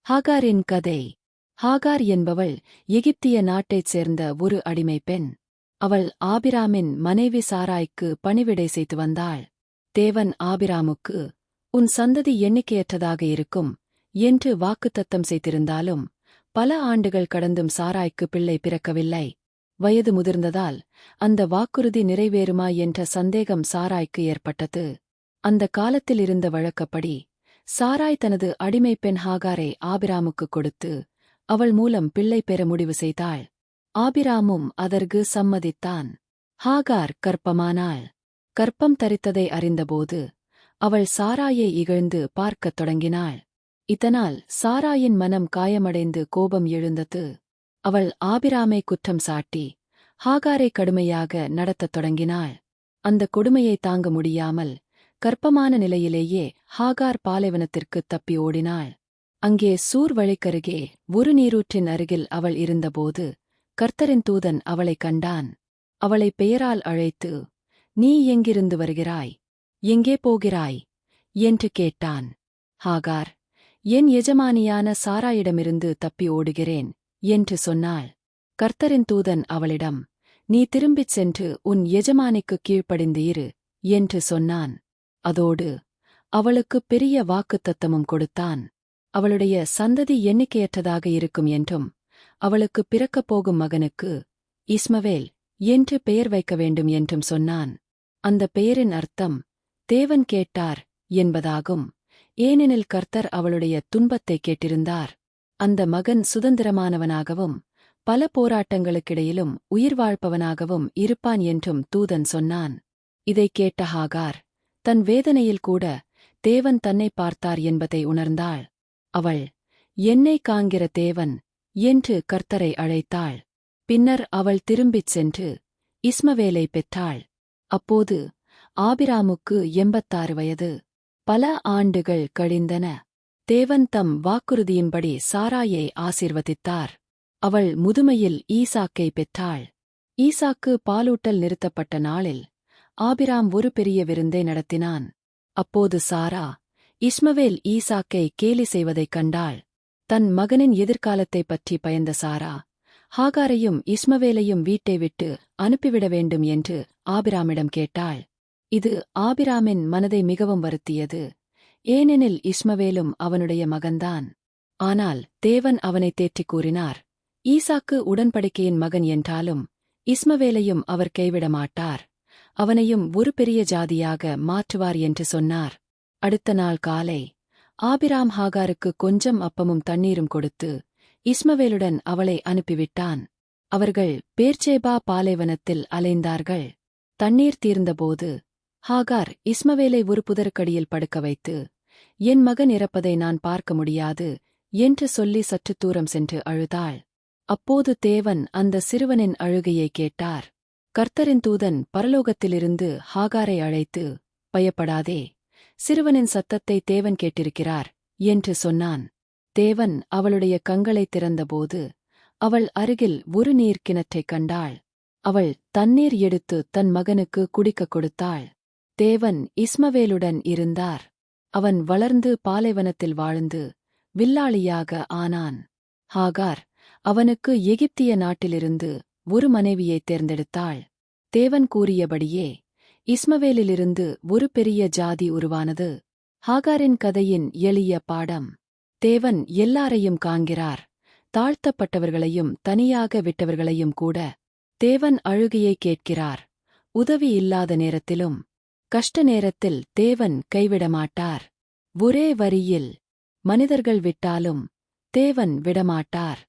ஹாகாரின் கதை. ஹாகார் என்பவள் எகிப்திய நாட்டைச் சேர்ந்த ஒரு அடிமை பெண். அவள் ஆபிராமின் மனைவி சாராய்க்கு பணிவிடை செய்து வந்தாள். தேவன் ஆபிராமுக்கு, உன் சந்ததி எண்ணிக்கையற்றதாக இருக்கும் என்று வாக்குத்தத்தம் செய்திருந்தாலும், பல ஆண்டுகள் கடந்தும் சாராய்க்கு பிள்ளை பிறக்கவில்லை. வயது முதிர்ந்ததால் அந்த வாக்குறுதி நிறைவேறுமா என்ற சந்தேகம் சாராய்க்கு ஏற்பட்டது. அந்த காலத்தில் இருந்த வழக்கப்படி சாராய் தனது அடிமை பெண் ஹாகாரை ஆபிராமுக்கு கொடுத்து அவள் மூலம் பிள்ளை பெற முடிவு செய்தாள். ஆபிராமும் அதற்கு சம்மதித்தான். ஹாகார் கர்ப்பமானாள். கர்ப்பம் தரித்ததை அறிந்தபோது அவள் சாராயை இகழ்ந்து பார்க்கத் தொடங்கினாள். இதனால் சாராயின் மனம் காயமடைந்து கோபம் எழுந்தது. அவள் ஆபிராமை குற்றம் சாட்டி ஹாகாரை கடுமையாக நடத்தத் தொடங்கினாள். அந்த கொடுமையை தாங்க முடியாமல் கர்ப்பமான நிலையிலேயே ஹாகார் பாலைவனத்திற்குத் தப்பி ஓடினாள். அங்கே சூர் வழிக்கருகே ஒரு நீரூற்றின் அருகில் அவள் இருந்தபோது கர்த்தரின் தூதன் அவளைக் கண்டான். அவளை பெயரால் அழைத்து, நீ எங்கிருந்து வருகிறாய், எங்கே போகிறாய் என்று கேட்டான். ஹாகார், என் எஜமானியான சாராயிடமிருந்து தப்பி ஓடுகிறேன் என்று சொன்னாள். கர்த்தரின் தூதன் அவளிடம், நீ திரும்பிச் சென்று உன் எஜமானிக்குக் கீழ்ப்படிந்து இரு என்று சொன்னான். அதோடு அவளுக்குப் பெரிய வாக்குத்தத்தமும் கொடுத்தான். அவளுடைய சந்ததி எண்ணிக்கையற்றதாக இருக்கும் என்றும், அவளுக்குப் பிறக்கப் போகும் மகனுக்கு இஸ்மவேல் என்று பெயர் வைக்க வேண்டும் என்றும் சொன்னான். அந்த பெயரின் அர்த்தம் தேவன் கேட்டார் என்பதாகும். ஏனெனில் கர்த்தர் அவளுடைய துன்பத்தைக் கேட்டிருந்தார். அந்த மகன் சுதந்திரமானவனாகவும் பல போராட்டங்களுக்கிடையிலும் உயிர் வாழ்பவனாகவும் இருப்பான் என்றும் தூதன் சொன்னான். இதைக் கேட்ட ஹாகார் தன் வேதனையில் கூட தேவன் தன்னை பார்த்தார் என்பதை உணர்ந்தாள். அவள், என்னை காண்கிற தேவன் என்று கர்த்தரை அழைத்தாள். பின்னர் அவள் திரும்பிச் சென்று இஸ்மவேலை பெற்றாள். அப்போது ஆபிராமுக்கு 86 வயது. பல ஆண்டுகள் கழிந்தன. தேவன் தம் வாக்குறுதியின்படி சாராயை ஆசீர்வதித்தார். அவள் முதுமையில் ஈசாக்கை பெற்றாள். ஈசாக்கு பாலூட்டல் நிறுத்தப்பட்ட நாளில் ஆபிராம் ஒரு பெரிய விருந்தை நடத்தினான். அப்போது சாரா இஸ்மவேல் ஈசாக்கை கேலி செய்வதைக் கண்டாள். தன் மகனின் எதிர்காலத்தைப் பற்றி பயந்த சாரா ஹாகாரையும் இஸ்மவேலையும் வீட்டை விட்டு அனுப்பிவிட வேண்டும் என்று ஆபிராமிடம் கேட்டாள். இது ஆபிராமின் மனதை மிகவும் வருத்தியது. ஏனெனில் இஸ்மவேலும் அவனுடைய மகன்தான். ஆனால் தேவன் அவனை தேற்றிக் கூறினார், ஈசாக்கு உடன்படிக்கையின் மகன் என்றாலும் இஸ்மவேலையும் அவர் கைவிட மாட்டார். அவனையும் ஒரு பெரிய ஜாதியாக மாற்றுவார் என்று சொன்னார். அடுத்த நாள் காலை ஆபிராம் ஹாகாருக்கு கொஞ்சம் அப்பமும் தண்ணீரும் கொடுத்து இஸ்மவேலுடன் அவளை அனுப்பிவிட்டான். அவர்கள் பேர்ச்சேபா பாலைவனத்தில் அலைந்தார்கள். தண்ணீர் தீர்ந்தபோது ஹாகார் இஸ்மவேலை ஒரு புதருக்கடியில் படுக்க வைத்து, என் மகன் இறப்பதை நான் பார்க்க முடியாது என்று சொல்லி சற்று தூரம் சென்று அழுதாள். அப்போது தேவன் அந்த சிறுவனின் அழுகையை கேட்டார். கர்த்தரின் தூதன் பரலோகத்திலிருந்து ஹாகாரை அழைத்து, பயப்படாதே, சிறுவனின் சத்தத்தை தேவன் கேட்டிருக்கிறார் என்று சொன்னான். தேவன் அவளுடைய கண்களைத் திறந்தபோது அவள் அருகில் ஒரு நீர் கிணற்றைக் கண்டாள். அவள் தண்ணீர் எடுத்து தன் மகனுக்கு குடிக்கக் கொடுத்தாள். தேவன் இஸ்மவேலுடன் இருந்தார். அவன் வளர்ந்து பாலைவனத்தில் வாழ்ந்து வில்லாளியாக ஆனான். ஹாகார் அவனுக்கு எகிப்திய நாட்டிலிருந்து ஒரு மனைவியைத் தேர்ந்தெடுத்தாள். தேவன் கூறியபடியே இஸ்மவேலிலிருந்து ஒரு பெரிய ஜாதி உருவானது. ஹாகாரின் கதையின் எளிய பாடம். தேவன் எல்லாரையும் காண்கிறார். தாழ்த்தப்பட்டவர்களையும் தனியாக விட்டவர்களையும் கூட. தேவன் அழுகையை கேட்கிறார். உதவி இல்லாத நேரத்திலும் கஷ்ட நேரத்தில் தேவன் கைவிடமாட்டார். ஒரே வரியில் மனிதர்கள் விட்டாலும் தேவன் விடமாட்டார்.